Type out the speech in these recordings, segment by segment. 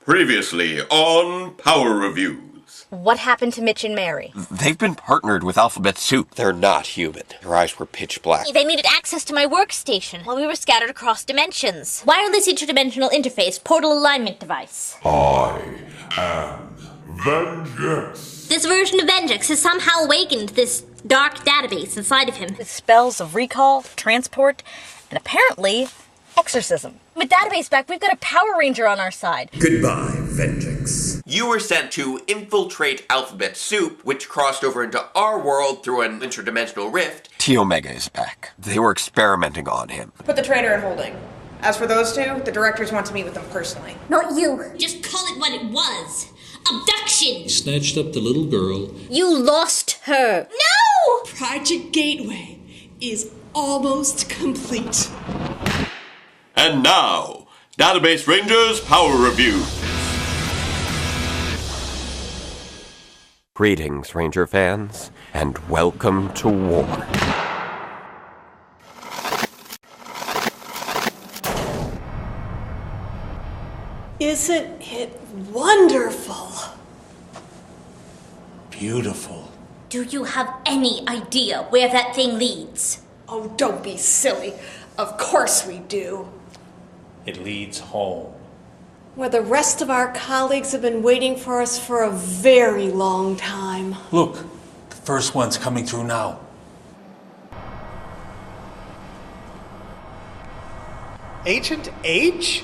Previously on Power Reviews. What happened to Mitch and Mary? They've been partnered with Alphabet Soup. They're not human. Their eyes were pitch black. They needed access to my workstation while we were scattered across dimensions. Wireless interdimensional interface, portal alignment device. I am Vengeance. This version of Vengeance has somehow awakened this dark database inside of him. With spells of recall, transport, and apparently exorcism. With database back, we've got a Power Ranger on our side. Goodbye, Vengeance. You were sent to infiltrate Alphabet Soup, which crossed over into our world through an interdimensional rift. T Omega is back. They were experimenting on him. Put the traitor in holding. As for those two, the directors want to meet with them personally. Not you. Just call it what it was. Abduction. Snatched up the little girl. You lost her. No! Project Gateway is almost complete. And now, Database Rangers Power Review. Greetings, Ranger fans, and welcome to war. Isn't it wonderful? Beautiful. Do you have any idea where that thing leads? Oh, don't be silly. Of course we do. It leads home. Where the rest of our colleagues have been waiting for us for a very long time. Look, the first one's coming through now. Agent H?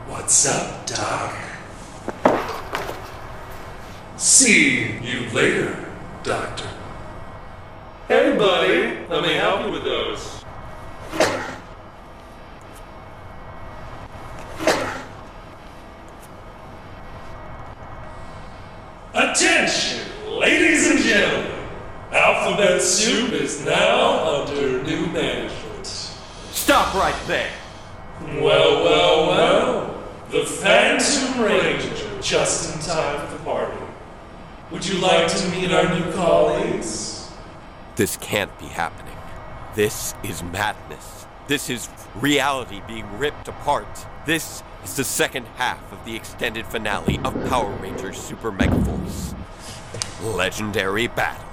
What's up, Doc? See you later, Doctor. Hey, buddy. Let me help you with those. Attention, ladies and gentlemen. Alphabet Soup is now under new management. Stop right there! Well. The Phantom Ranger, just in time for the party. Would you like to meet our new colleagues? This can't be happening. This is madness. This is reality being ripped apart. This is the second half of the extended finale of Power Rangers Super Megaforce. Legendary Battle.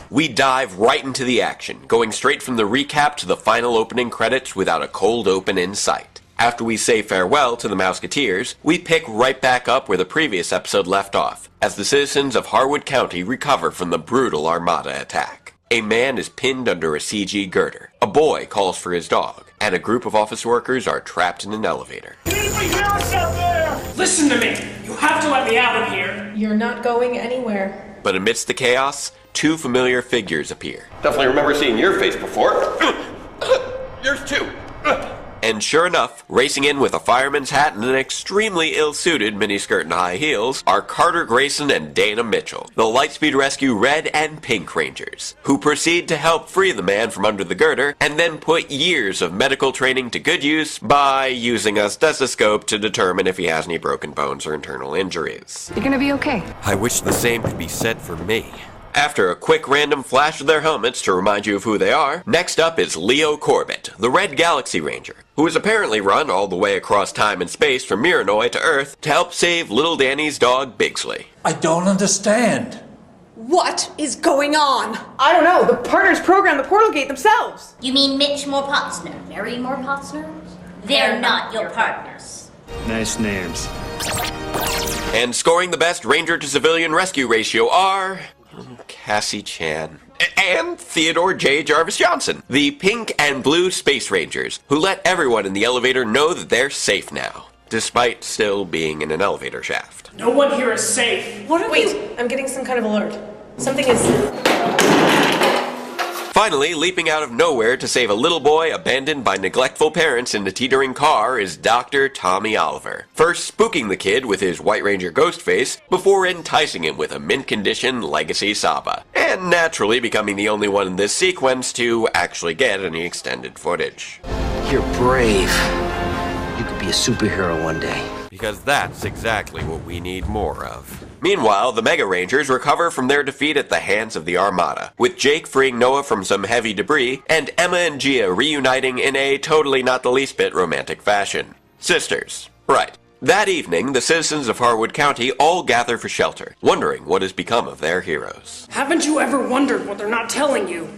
We dive right into the action, going straight from the recap to the final opening credits without a cold open in sight. After we say farewell to the Mouseketeers, we pick right back up where the previous episode left off, as the citizens of Harwood County recover from the brutal Armada attack. A man is pinned under a CG girder, a boy calls for his dog, and a group of office workers are trapped in an elevator. Anybody hear us out there? Listen to me! You have to let me out of here! You're not going anywhere. But amidst the chaos, two familiar figures appear. Definitely remember seeing your face before. Yours too. And sure enough, racing in with a fireman's hat and an extremely ill-suited miniskirt and high heels are Carter Grayson and Dana Mitchell, the Lightspeed Rescue Red and Pink Rangers, who proceed to help free the man from under the girder and then put years of medical training to good use by using a stethoscope to determine if he has any broken bones or internal injuries. You're gonna be okay. I wish the same could be said for me. After a quick random flash of their helmets to remind you of who they are, next up is Leo Corbett, the Red Galaxy Ranger, who has apparently run all the way across time and space from Miranoi to Earth to help save little Danny's dog Bigsley. I don't understand. What is going on? I don't know. The partners programmed the portal gate themselves. You mean Mitch Morpotsner, Mary Morpotsner? They're not your partners. Nice names. And scoring the best Ranger to civilian rescue ratio are Cassie Chan and Theodore J. Jarvis Johnson, the Pink and Blue Space Rangers, who let everyone in the elevator know that they're safe now, despite still being in an elevator shaft. No one here is safe. I'm getting some kind of alert. Something is... Finally, leaping out of nowhere to save a little boy abandoned by neglectful parents in a teetering car is Dr. Tommy Oliver. First spooking the kid with his White Ranger ghost face, before enticing him with a mint-condition Legacy Saba, and naturally becoming the only one in this sequence to actually get any extended footage. You're brave. You could be a superhero one day. Because that's exactly what we need more of. Meanwhile, the Mega Rangers recover from their defeat at the hands of the Armada, with Jake freeing Noah from some heavy debris, and Emma and Gia reuniting in a totally not the least bit romantic fashion. Sisters. Right. That evening, the citizens of Harwood County all gather for shelter, wondering what has become of their heroes. Haven't you ever wondered what they're not telling you?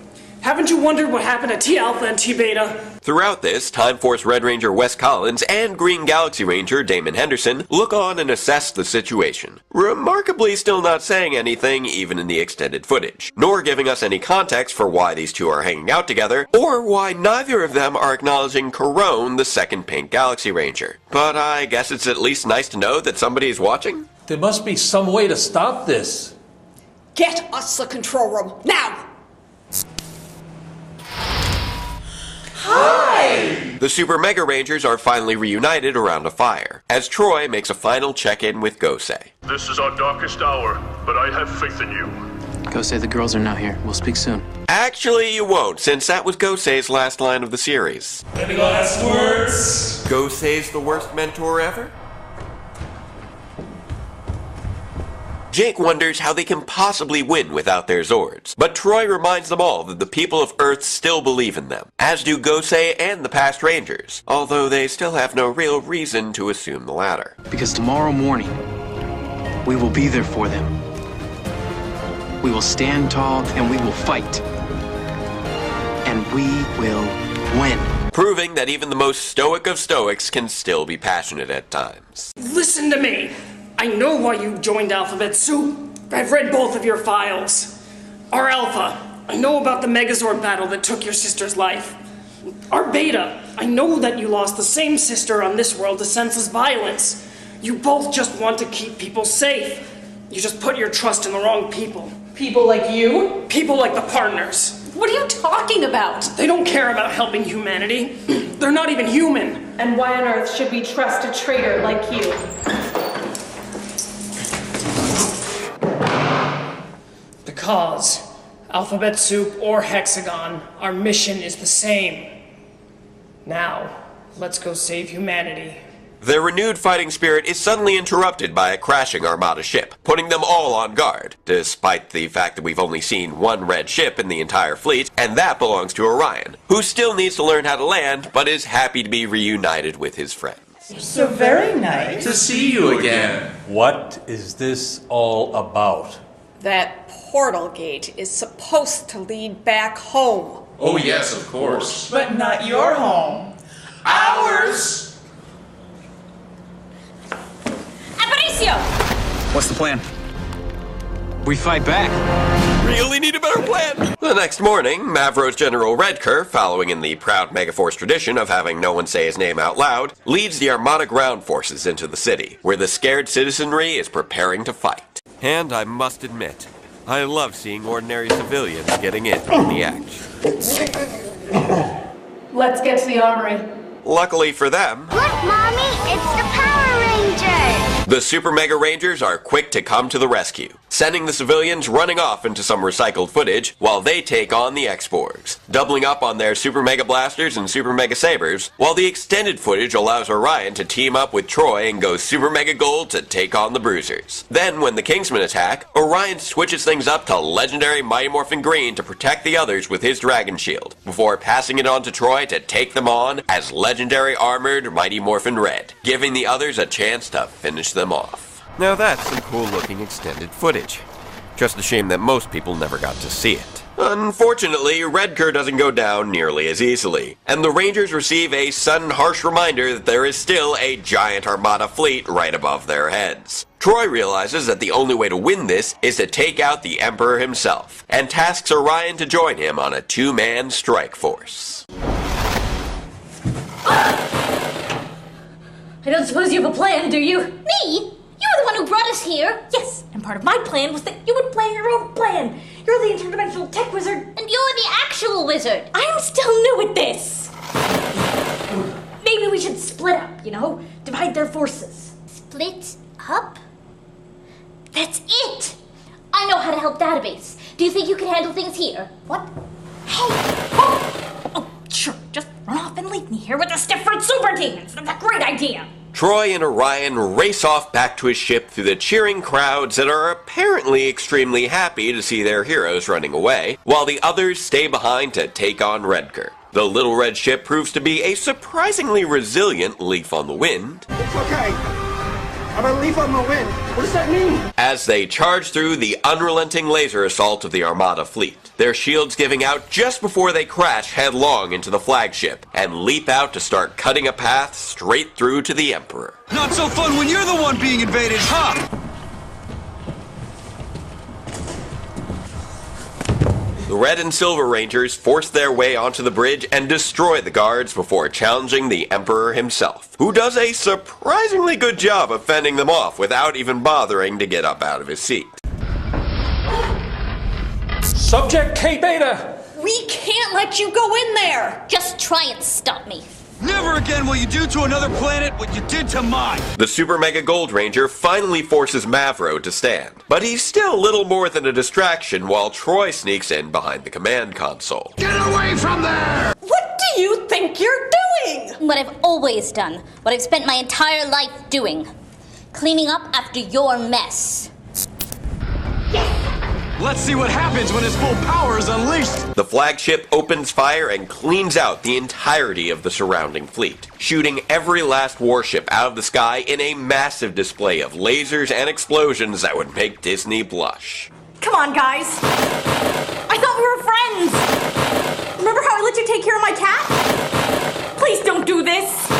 Haven't you wondered what happened to T Alpha and T Beta? Throughout this, Time Force Red Ranger Wes Collins and Green Galaxy Ranger Damon Henderson look on and assess the situation, remarkably still not saying anything even in the extended footage, nor giving us any context for why these two are hanging out together, or why neither of them are acknowledging Corone, the second Pink Galaxy Ranger. But I guess it's at least nice to know that somebody is watching? There must be some way to stop this. Get us the control room, now! Hi! The Super Mega Rangers are finally reunited around a fire, as Troy makes a final check-in with Gosei. This is our darkest hour, but I have faith in you. Gosei, the girls are now here. We'll speak soon. Actually, you won't, since that was Gosei's last line of the series. Any last words? Gosei's the worst mentor ever? Jake wonders how they can possibly win without their Zords, but Troy reminds them all that the people of Earth still believe in them, as do Gosei and the past Rangers, although they still have no real reason to assume the latter. Because tomorrow morning, we will be there for them. We will stand tall and we will fight. And we will win. Proving that even the most stoic of stoics can still be passionate at times. Listen to me. I know why you joined Alphabet Soup. I've read both of your files. Our Alpha, I know about the Megazord battle that took your sister's life. Our Beta, I know that you lost the same sister on this world to senseless violence. You both just want to keep people safe. You just put your trust in the wrong people. People like you? People like the partners. What are you talking about? They don't care about helping humanity. They're not even human. And why on earth should we trust a traitor like you? Because, Alphabet Soup or Hexagon, our mission is the same. Now, let's go save humanity. Their renewed fighting spirit is suddenly interrupted by a crashing Armada ship, putting them all on guard, despite the fact that we've only seen one red ship in the entire fleet, and that belongs to Orion, who still needs to learn how to land, but is happy to be reunited with his friends. So very nice. To see you again. What is this all about? That portal gate is supposed to lead back home. Oh yes, of course. But not your home. Ours! Aparicio! What's the plan? We fight back. Really need a better plan. The next morning, Mavro's General Redker, following in the proud Megaforce tradition of having no one say his name out loud, leads the Armada ground forces into the city, where the scared citizenry is preparing to fight. And I must admit, I love seeing ordinary civilians getting in on the action. Let's get to the armory. Luckily for them, Look, Mommy, it's the Power Rangers! the Super Mega Rangers are quick to come to the rescue, sending the civilians running off into some recycled footage while they take on the X-Borgs, doubling up on their Super Mega Blasters and Super Mega Sabers, while the extended footage allows Orion to team up with Troy and go Super Mega Gold to take on the Bruisers. Then, when the Kingsmen attack, Orion switches things up to legendary Mighty Morphin Green to protect the others with his Dragon Shield, before passing it on to Troy to take them on as legendary armored Mighty Morphin Red, giving the others a chance to finish them off. Now that's some cool looking extended footage. Just a shame that most people never got to see it. Unfortunately, Redker doesn't go down nearly as easily, and the Rangers receive a sudden harsh reminder that there is still a giant Armada fleet right above their heads. Troy realizes that the only way to win this is to take out the Emperor himself, and tasks Orion to join him on a two-man strike force. I don't suppose you have a plan, do you? Me? You're the one who brought us here. Yes, and part of my plan was that you would plan your own plan. You're the interdimensional tech wizard. And you're the actual wizard. I'm still new at this. Maybe we should split up, divide their forces. Split up? That's it. I know how to help Database. Do you think you can handle things here? What? Hey! Oh, sure, just run off and leave me here with the Stifford Super Demons. That's a great idea. Troy and Orion race off back to his ship through the cheering crowds that are apparently extremely happy to see their heroes running away, while the others stay behind to take on Redker. The little red ship proves to be a surprisingly resilient leaf on the wind. It's okay. I'm a leaf on the wind. What does that mean? As they charge through the unrelenting laser assault of the Armada fleet, their shields giving out just before they crash headlong into the flagship and leap out to start cutting a path straight through to the Emperor. Not so fun when you're the one being invaded, huh? The Red and Silver Rangers force their way onto the bridge and destroy the guards before challenging the Emperor himself, who does a surprisingly good job of fending them off without even bothering to get up out of his seat. Subject K-Beta! We can't let you go in there! Just try and stop me. Never again will you do to another planet what you did to mine! The Super Mega Gold Ranger finally forces Mavro to stand, but he's still little more than a distraction while Troy sneaks in behind the command console. Get away from there! What do you think you're doing? What I've always done. What I've spent my entire life doing. Cleaning up after your mess. Let's see what happens when his full power is unleashed! The flagship opens fire and cleans out the entirety of the surrounding fleet, shooting every last warship out of the sky in a massive display of lasers and explosions that would make Disney blush. Come on, guys. I thought we were friends. Remember how I let you take care of my cat? Please don't do this.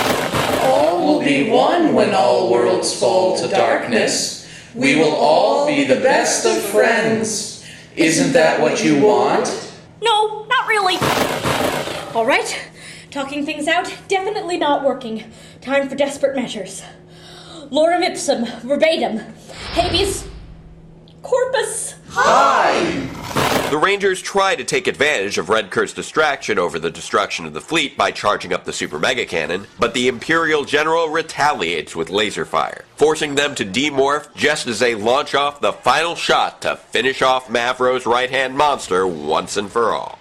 All will be one when all worlds fall to darkness. We will all be the best of friends. Isn't that what you want? No, not really. All right, talking things out, definitely not working. Time for desperate measures. Lorem ipsum, verbatim, habeas corpus. Hi! The Rangers try to take advantage of Redkurt's distraction over the destruction of the fleet by charging up the Super Mega Cannon, but the Imperial General retaliates with laser fire, forcing them to demorph just as they launch off the final shot to finish off Mavro's right-hand monster once and for all.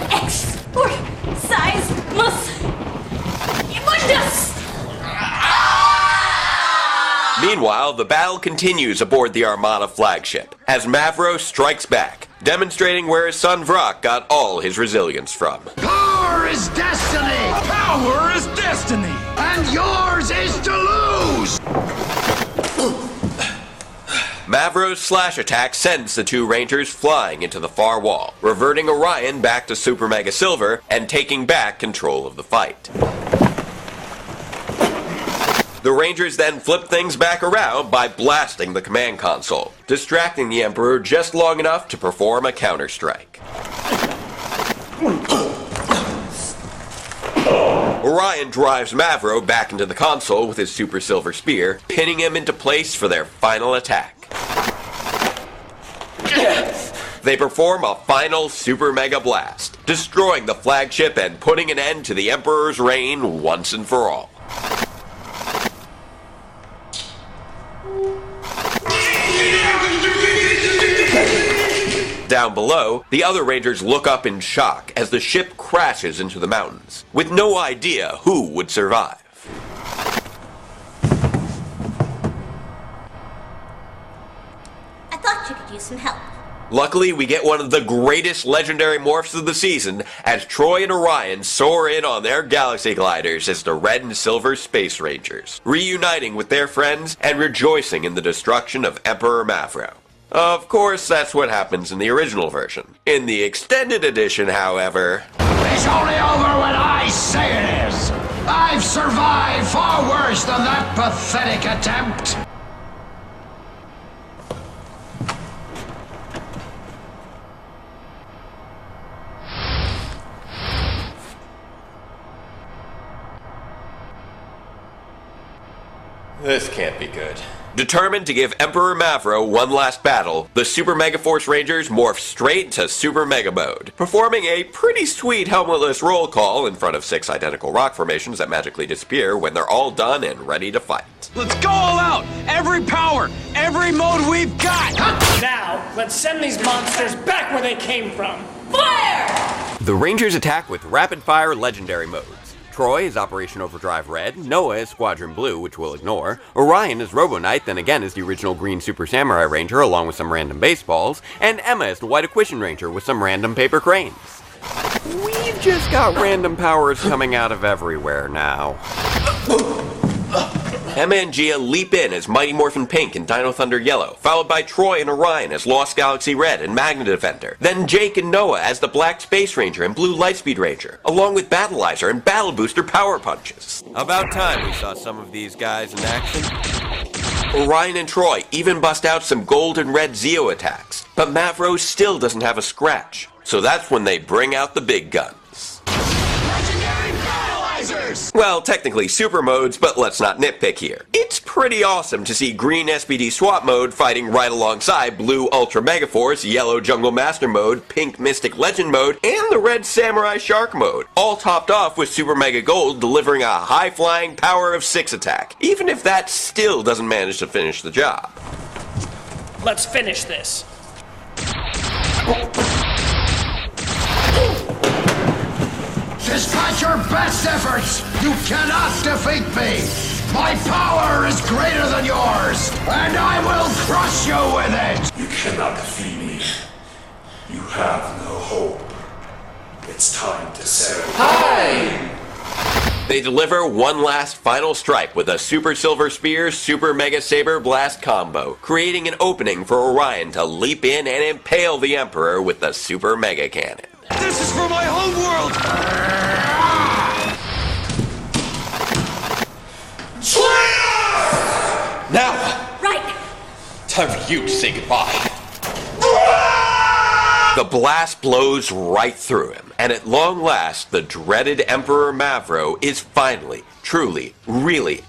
Exorcismus Immundus! Meanwhile, the battle continues aboard the Armada flagship, as Mavro strikes back, demonstrating where his son Vrak got all his resilience from. Power is destiny! Power is destiny! And yours is to lose! Mavro's slash attack sends the two Rangers flying into the far wall, reverting Orion back to Super Mega Silver and taking back control of the fight. The Rangers then flip things back around by blasting the command console, distracting the Emperor just long enough to perform a counter-strike. Orion drives Mavro back into the console with his Super Silver Spear, pinning him into place for their final attack. They perform a final Super Mega Blast, destroying the flagship and putting an end to the Emperor's reign once and for all. Down below, the other Rangers look up in shock as the ship crashes into the mountains, with no idea who would survive. I thought you could use some help. Luckily, we get one of the greatest legendary morphs of the season as Troy and Orion soar in on their galaxy gliders as the Red and Silver Space Rangers, reuniting with their friends and rejoicing in the destruction of Emperor Mavro. Of course, that's what happens in the original version. In the extended edition, however... It's only over when I say it is! I've survived far worse than that pathetic attempt! This can't be good. Determined to give Emperor Mavro one last battle, the Super Megaforce Rangers morph straight to Super Mega Mode, performing a pretty sweet helmetless roll call in front of 6 identical rock formations that magically disappear when they're all done and ready to fight. Let's go all out! Every power! Every mode we've got! Now, let's send these monsters back where they came from. Fire! The Rangers attack with rapid-fire legendary modes, Troy is Operation Overdrive Red, Noah is Squadron Blue, which we'll ignore, Orion is Robo Knight, then again is the original Green Super Samurai Ranger along with some random baseballs, and Emma is the White Equation Ranger with some random paper cranes. We've just got random powers coming out of everywhere now. Emma and Gia leap in as Mighty Morphin Pink and Dino Thunder Yellow, followed by Troy and Orion as Lost Galaxy Red and Magna Defender. Then Jake and Noah as the Black Space Ranger and Blue Lightspeed Ranger, along with Battleizer and Battle Booster Power Punches. About time we saw some of these guys in action. Orion and Troy even bust out some gold and red Zeo attacks, but Mavro still doesn't have a scratch. So that's when they bring out the big guns. Well, technically super modes, but let's not nitpick here. It's pretty awesome to see Green SPD Swap Mode fighting right alongside Blue Ultra Megaforce, Yellow Jungle Master Mode, Pink Mystic Legend Mode, and the Red Samurai Shark Mode, all topped off with Super Mega Gold delivering a high-flying power of 6 attack, even if that still doesn't manage to finish the job. Let's finish this. Despite your best efforts, you cannot defeat me! My power is greater than yours, and I will crush you with it! You cannot defeat me. You have no hope. It's time to say Hi! They deliver one last final strike with a Super Silver Spear, Super Mega Saber Blast combo, creating an opening for Orion to leap in and impale the Emperor with the Super Mega Cannon. This is for my home world! Now! Right! Time for you to say goodbye. The blast blows right through him, and at long last, the dreaded Emperor Mavro is finally, truly, really,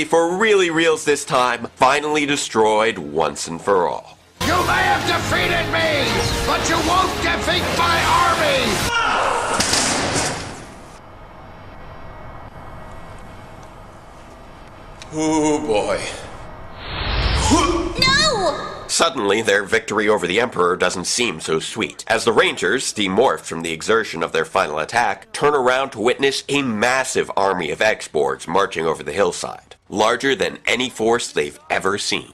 for really reals this time, finally destroyed once and for all. You may have defeated me, but you won't defeat my army! Oh boy. No! Suddenly, their victory over the Emperor doesn't seem so sweet, as the Rangers, demorphed from the exertion of their final attack, turn around to witness a massive army of X-Borgs marching over the hillside, larger than any force they've ever seen.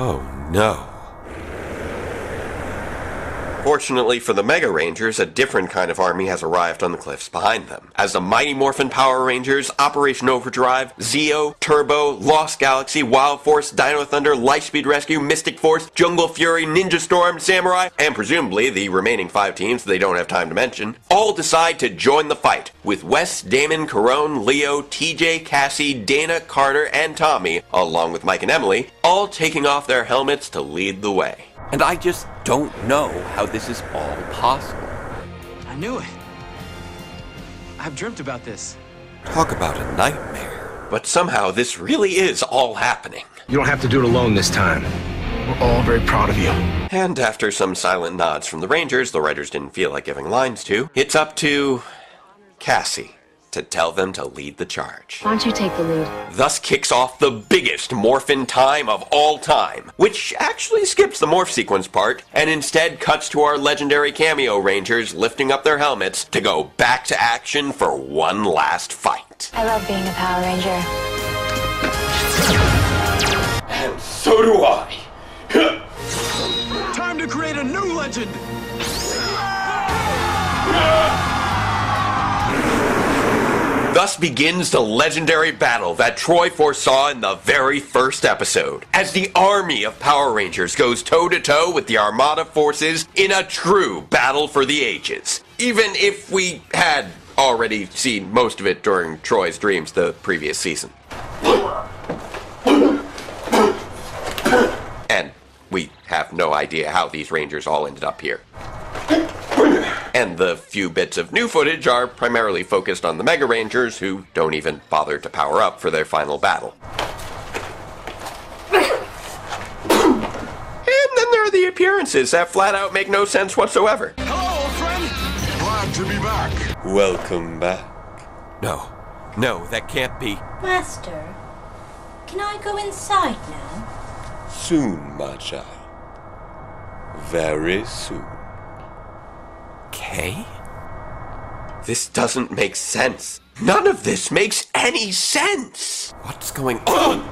Oh no. Fortunately for the Mega Rangers, a different kind of army has arrived on the cliffs behind them, as the Mighty Morphin Power Rangers, Operation Overdrive, Zeo, Turbo, Lost Galaxy, Wild Force, Dino Thunder, Lightspeed Rescue, Mystic Force, Jungle Fury, Ninja Storm, Samurai, and presumably the remaining 5 teams they don't have time to mention, all decide to join the fight, with Wes, Damon, Carone, Leo, TJ, Cassie, Dana, Carter, and Tommy, along with Mike and Emily, all taking off their helmets to lead the way. And I just don't know how this is all possible. I knew it. I've dreamt about this. Talk about a nightmare. But somehow this really is all happening. You don't have to do it alone this time. We're all very proud of you. And after some silent nods from the Rangers the writers didn't feel like giving lines to, it's up to Cassie to tell them to lead the charge. Why don't you take the lead? Thus kicks off the biggest morphin time of all time, which actually skips the morph sequence part, and instead cuts to our legendary cameo Rangers lifting up their helmets to go back to action for one last fight. I love being a Power Ranger. And so do I. Time to create a new legend! Thus begins the legendary battle that Troy foresaw in the very first episode, as the army of Power Rangers goes toe-to-toe with the Armada forces in a true battle for the ages. Even if we had already seen most of it during Troy's dreams the previous season. And we have no idea how these Rangers all ended up here. And the few bits of new footage are primarily focused on the Mega Rangers, who don't even bother to power up for their final battle. And then there are the appearances that flat out make no sense whatsoever. Hello, old friend! Glad to be back. Welcome back. No, that can't be. Master, Can I go inside now? Soon, my child. Very soon. Kay? This doesn't make sense. None of this makes any sense. What's going on?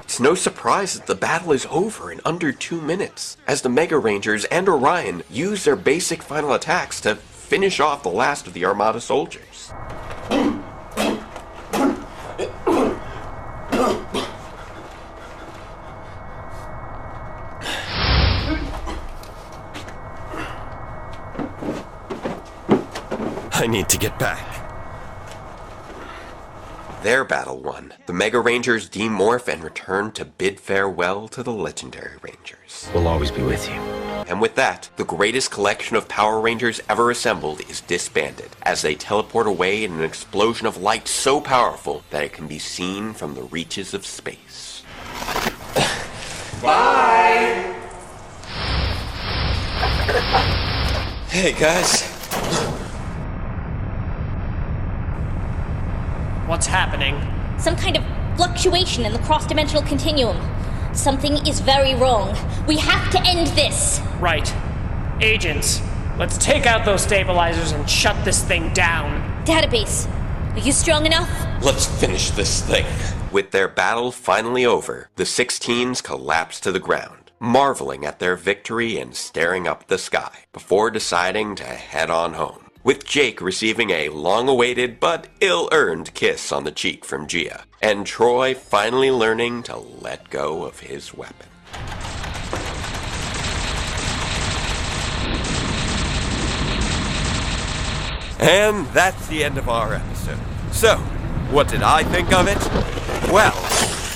It's no surprise that the battle is over in under 2 minutes, as the Mega Rangers and Orion use their basic final attacks to finish off the last of the Armada soldiers. I need to get back. Their battle won. The Mega Rangers demorph and return to bid farewell to the legendary Rangers. We'll always be with you. And with that, the greatest collection of Power Rangers ever assembled is disbanded, as they teleport away in an explosion of light so powerful that it can be seen from the reaches of space. Bye! Hey guys. What's happening? Some kind of fluctuation in the cross-dimensional continuum. Something is very wrong. We have to end this. Right. Agents, let's take out those stabilizers and shut this thing down. Database, are you strong enough? Let's finish this thing. With their battle finally over, the 16s collapse to the ground, marveling at their victory and staring up at the sky, before deciding to head on home, with Jake receiving a long-awaited but ill-earned kiss on the cheek from Gia, and Troy finally learning to let go of his weapon. And that's the end of our episode. So, what did I think of it? Well,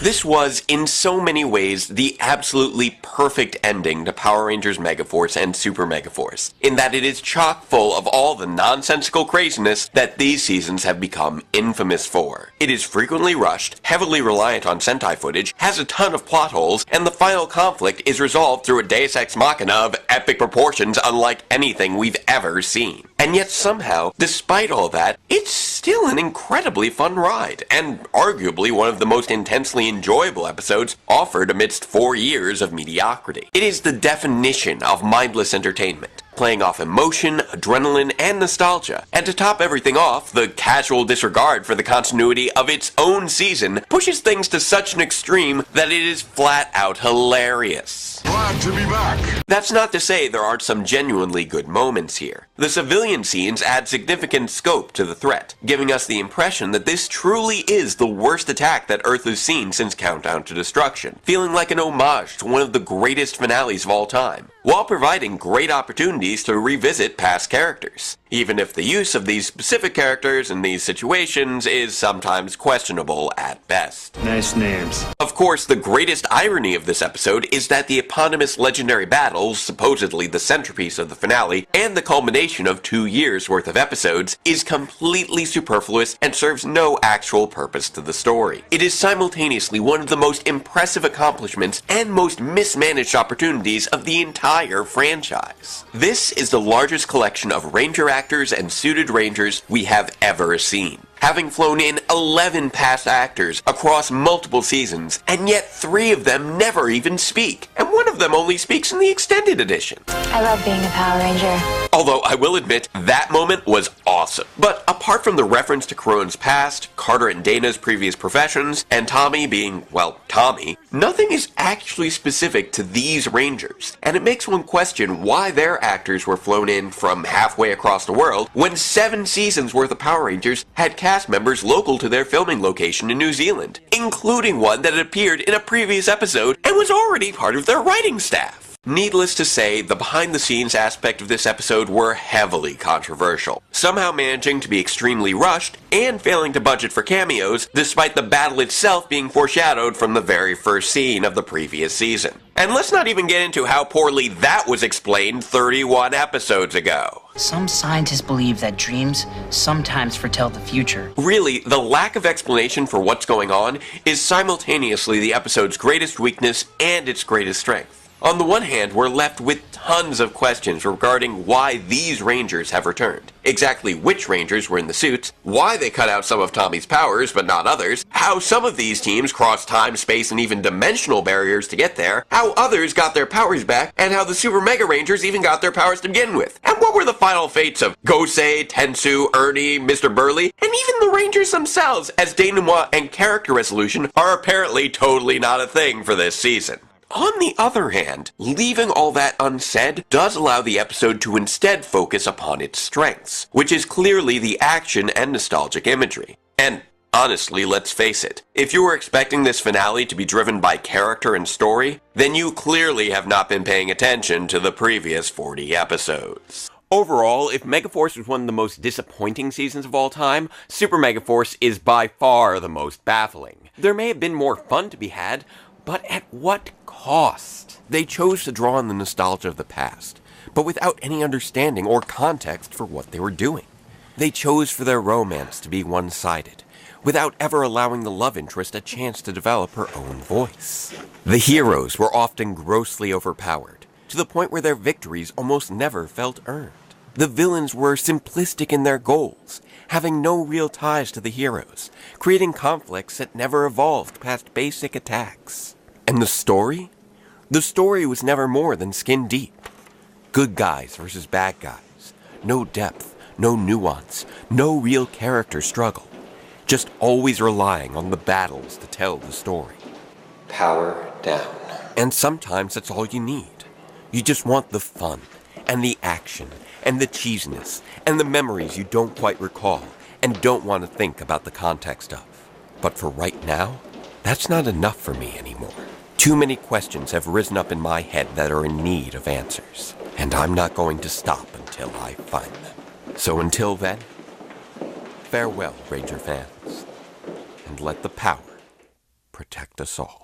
this was, in so many ways, the absolutely perfect ending to Power Rangers Megaforce and Super Megaforce, in that it is chock full of all the nonsensical craziness that these seasons have become infamous for. It is frequently rushed, heavily reliant on Sentai footage, has a ton of plot holes, and the final conflict is resolved through a deus ex machina of epic proportions unlike anything we've ever seen. And yet somehow, despite all that, it's still an incredibly fun ride, and arguably one of the most intensely enjoyable episodes offered amidst 4 years of mediocrity. It is the definition of mindless entertainment, playing off emotion, adrenaline, and nostalgia. And to top everything off, the casual disregard for the continuity of its own season pushes things to such an extreme that it is flat out hilarious. Glad to be back. That's not to say there aren't some genuinely good moments here. The civilian scenes add significant scope to the threat, giving us the impression that this truly is the worst attack that Earth has seen since Countdown to Destruction, feeling like an homage to one of the greatest finales of all time, while providing great opportunities to revisit past characters, even if the use of these specific characters in these situations is sometimes questionable at best. Nice names. Of course, the greatest irony of this episode is that the eponymous legendary battle, supposedly the centerpiece of the finale, and the culmination of 2 years worth of episodes, is completely superfluous and serves no actual purpose to the story. It is simultaneously one of the most impressive accomplishments and most mismanaged opportunities of the entire franchise. This is the largest collection of Ranger actors and suited Rangers we have ever seen, having flown in 11 past actors across multiple seasons, and yet 3 of them never even speak, and one of them only speaks in the extended edition. I love being a Power Ranger. Although I will admit, that moment was awesome. But apart from the reference to Karon's past, Carter and Dana's previous professions, and Tommy being, well, Tommy, nothing is actually specific to these Rangers, and it makes one question why their actors were flown in from halfway across the world when 7 seasons worth of Power Rangers had cast members local to their filming location in New Zealand, including one that had appeared in a previous episode and was already part of their writing staff. Needless to say, the behind-the-scenes aspect of this episode were heavily controversial, somehow managing to be extremely rushed and failing to budget for cameos, despite the battle itself being foreshadowed from the very first scene of the previous season. And let's not even get into how poorly that was explained 31 episodes ago. Some scientists believe that dreams sometimes foretell the future. Really, the lack of explanation for what's going on is simultaneously the episode's greatest weakness and its greatest strength. On the one hand, we're left with tons of questions regarding why these Rangers have returned. exactly which Rangers were in the suits, why they cut out some of Tommy's powers but not others, how some of these teams crossed time, space, and even dimensional barriers to get there, how others got their powers back, and how the Super Mega Rangers even got their powers to begin with. And what were the final fates of Gosei, Tensu, Ernie, Mr. Burley, and even the Rangers themselves, as denouement and character resolution are apparently totally not a thing for this season. On the other hand, leaving all that unsaid does allow the episode to instead focus upon its strengths, which is clearly the action and nostalgic imagery. And honestly, let's face it, if you were expecting this finale to be driven by character and story, then you clearly have not been paying attention to the previous 40 episodes. Overall, if Megaforce was one of the most disappointing seasons of all time, Super Megaforce is by far the most baffling. There may have been more fun to be had, but at what cost? They chose to draw on the nostalgia of the past, but without any understanding or context for what they were doing. They chose for their romance to be one-sided, without ever allowing the love interest a chance to develop her own voice. The heroes were often grossly overpowered, to the point where their victories almost never felt earned. The villains were simplistic in their goals, having no real ties to the heroes, creating conflicts that never evolved past basic attacks. And the story? The story was never more than skin deep. Good guys versus bad guys. No depth, no nuance, no real character struggle. Just always relying on the battles to tell the story. Power down. And sometimes that's all you need. You just want the fun, and the action, and the cheesiness, and the memories you don't quite recall, and don't want to think about the context of. But for right now, that's not enough for me anymore. Too many questions have risen up in my head that are in need of answers, and I'm not going to stop until I find them. So until then, farewell, Ranger fans, and let the power protect us all.